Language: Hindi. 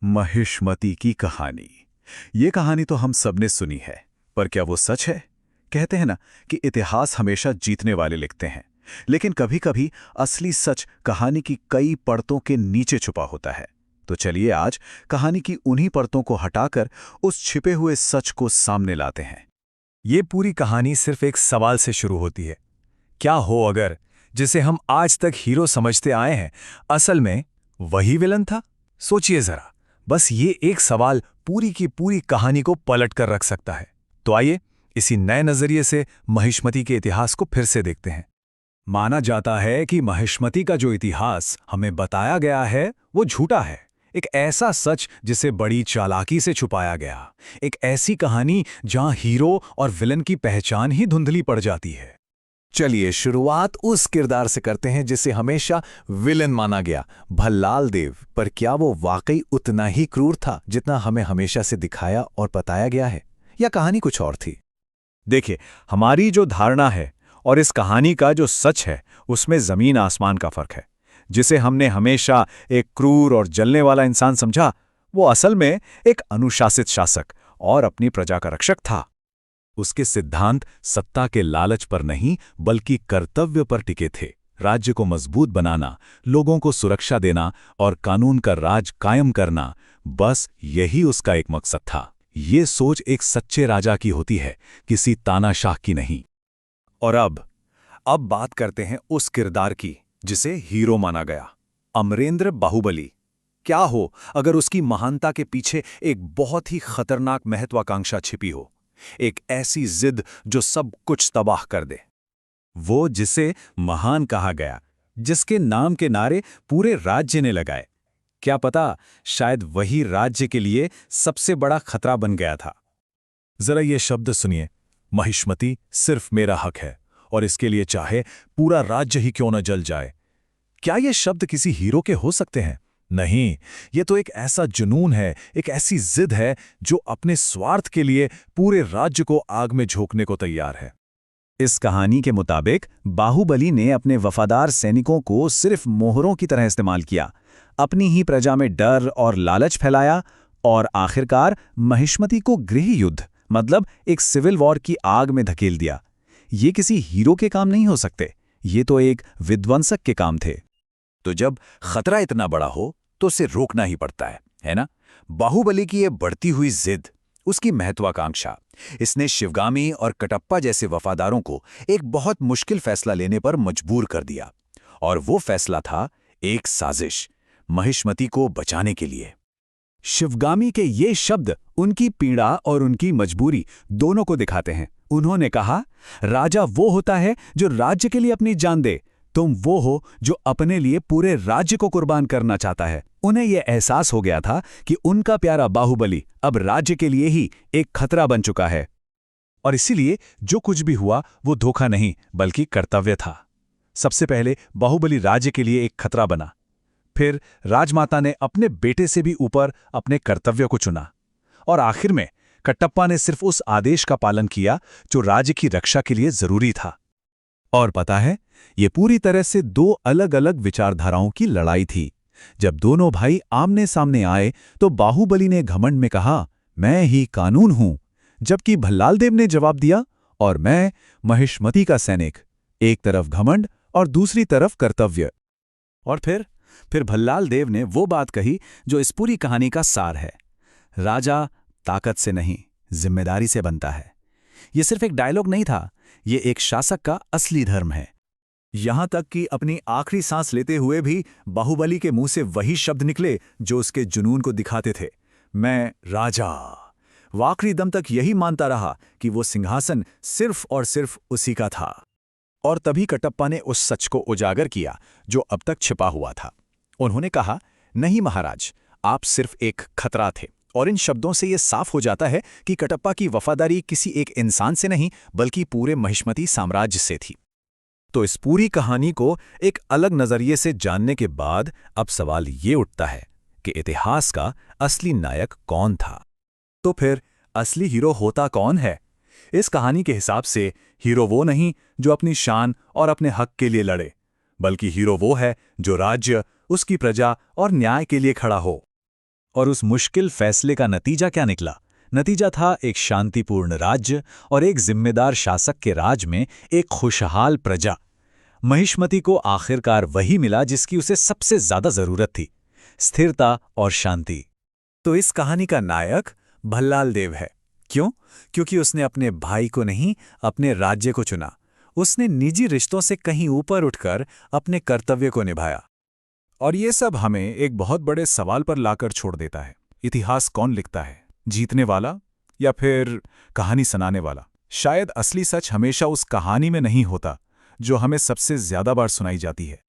महिष्मती की कहानी। ये कहानी तो हम सबने सुनी है, पर क्या वो सच है? कहते हैं ना कि इतिहास हमेशा जीतने वाले लिखते हैं, लेकिन कभी-कभी असली सच कहानी की कई परतों के नीचे छुपा होता है। तो चलिए आज कहानी की उन्हीं परतों को हटाकर उस छिपे हुए सच को सामने लाते हैं। ये पूरी कहानी सिर्फ एक सवाल से शुरू होती है। क्या हो अगर जिसे हम आज तक हीरो समझते आए हैं, असल में वही विलन था? सोचिए जरा, बस ये एक सवाल पूरी की पूरी कहानी को पलट कर रख सकता है। तो आइए इसी नए नजरिए से महिष्मती के इतिहास को फिर से देखते हैं। माना जाता है कि महिष्मती का जो इतिहास हमें बताया गया है वो झूठा है। एक ऐसा सच जिसे बड़ी चालाकी से छुपाया गया। एक ऐसी कहानी जहां हीरो और विलन की पहचान ही धुंधली पड़ जाती है। चलिए शुरुआत उस किरदार से करते हैं जिसे हमेशा विलन माना गया, भल्लाल देव। पर क्या वो वाकई उतना ही क्रूर था जितना हमें हमेशा से दिखाया और बताया गया है, या कहानी कुछ और थी? देखिए, हमारी जो धारणा है और इस कहानी का जो सच है, उसमें जमीन आसमान का फर्क है। जिसे हमने हमेशा एक क्रूर और जलने वाला इंसान समझा, वो असल में एक अनुशासित शासक और अपनी प्रजा का रक्षक था। उसके सिद्धांत सत्ता के लालच पर नहीं बल्कि कर्तव्य पर टिके थे। राज्य को मजबूत बनाना, लोगों को सुरक्षा देना और कानून का राज कायम करना, बस यही उसका एक मकसद था। ये सोच एक सच्चे राजा की होती है, किसी तानाशाह की नहीं। और अब बात करते हैं उस किरदार की जिसे हीरो माना गया, अमरेंद्र बाहुबली। क्या हो अगर उसकी महानता के पीछे एक बहुत ही खतरनाक महत्वाकांक्षा छिपी हो, एक ऐसी जिद जो सब कुछ तबाह कर दे। वो जिसे महान कहा गया, जिसके नाम के नारे पूरे राज्य ने लगाए। क्या पता शायद वही राज्य के लिए सबसे बड़ा खतरा बन गया था। जरा ये शब्द सुनिए, महिष्मती सिर्फ मेरा हक है और इसके लिए चाहे पूरा राज्य ही क्यों न जल जाए। क्या ये शब्द किसी हीरो के हो सकते हैं? नहीं, ये तो एक ऐसा जुनून है, एक ऐसी जिद है जो अपने स्वार्थ के लिए पूरे राज्य को आग में झोंकने को तैयार है। इस कहानी के मुताबिक बाहुबली ने अपने वफादार सैनिकों को सिर्फ मोहरों की तरह इस्तेमाल किया, अपनी ही प्रजा में डर और लालच फैलाया और आखिरकार महिष्मती को गृह युद्ध मतलब एक सिविल वॉर की आग में धकेल दिया। ये किसी हीरो के काम नहीं हो सकते, ये तो एक विध्वंसक के काम थे। तो जब खतरा इतना बड़ा हो तो उसे रोकना ही पड़ता है ना? बाहुबली की ये बढ़ती हुई जिद, उसकी महत्वाकांक्षा, इसने शिवगामी और कटप्पा जैसे वफादारों को एक बहुत मुश्किल फैसला लेने पर मजबूर कर दिया। और वो फैसला था एक साजिश, महिष्मती को बचाने के लिए। शिवगामी के ये शब्द उनकी पीड़ा और उनकी मजबूरी दोनों को दिखाते हैं। उन्होंने कहा, राजा वो होता है जो राज्य के लिए अपनी जान दे, तुम वो हो जो अपने लिए पूरे राज्य को कुर्बान करना चाहता है। उन्हें यह एहसास हो गया था कि उनका प्यारा बाहुबली अब राज्य के लिए ही एक खतरा बन चुका है। और इसीलिए जो कुछ भी हुआ वो धोखा नहीं बल्कि कर्तव्य था। सबसे पहले बाहुबली राज्य के लिए एक खतरा बना, फिर राजमाता ने अपने बेटे से भी ऊपर अपने कर्तव्य को चुना, और आखिर में कटप्पा ने सिर्फ उस आदेश का पालन किया जो राज्य की रक्षा के लिए जरूरी था। और पता है, ये पूरी तरह से दो अलग अलग विचारधाराओं की लड़ाई थी। जब दोनों भाई आमने सामने आए तो बाहुबली ने घमंड में कहा, मैं ही कानून हूं, जबकि भल्लाल देव ने जवाब दिया, और मैं महिष्मती का सैनिक। एक तरफ घमंड और दूसरी तरफ कर्तव्य। और फिर भल्लाल देव ने वो बात कही जो इस पूरी कहानी का सार है, राजा ताकत से नहीं जिम्मेदारी से बनता है। ये सिर्फ एक डायलॉग नहीं था, ये एक शासक का असली धर्म है। यहां तक कि अपनी आखिरी सांस लेते हुए भी बाहुबली के मुंह से वही शब्द निकले जो उसके जुनून को दिखाते थे, मैं राजा। वो आखिरी दम तक यही मानता रहा कि वो सिंहासन सिर्फ और सिर्फ उसी का था। और तभी कटप्पा ने उस सच को उजागर किया जो अब तक छिपा हुआ था। उन्होंने कहा, नहीं महाराज, आप सिर्फ एक खतरा थे। और इन शब्दों से यह साफ हो जाता है कि कटप्पा की वफादारी किसी एक इंसान से नहीं बल्कि पूरे महिष्मती साम्राज्य से थी। तो इस पूरी कहानी को एक अलग नजरिए से जानने के बाद अब सवाल ये उठता है कि इतिहास का असली नायक कौन था? तो फिर असली हीरो होता कौन है? इस कहानी के हिसाब से हीरो वो नहीं जो अपनी शान और अपने हक के लिए लड़े, बल्कि हीरो वो है जो राज्य, उसकी प्रजा और न्याय के लिए खड़ा हो। और उस मुश्किल फैसले का नतीजा क्या निकला? नतीजा था एक शांतिपूर्ण राज्य और एक जिम्मेदार शासक के राज में एक खुशहाल प्रजा। महिष्मति को आखिरकार वही मिला जिसकी उसे सबसे ज्यादा जरूरत थी, स्थिरता और शांति। तो इस कहानी का नायक भल्लाल देव है। क्यों? क्योंकि उसने अपने भाई को नहीं, अपने राज्य को चुना। उसने निजी रिश्तों से कहीं ऊपर उठकर अपने कर्तव्य को निभाया। और ये सब हमें एक बहुत बड़े सवाल पर लाकर छोड़ देता है। इतिहास कौन लिखता है, जीतने वाला या फिर कहानी सुनाने वाला? शायद असली सच हमेशा उस कहानी में नहीं होता जो हमें सबसे ज्यादा बार सुनाई जाती है।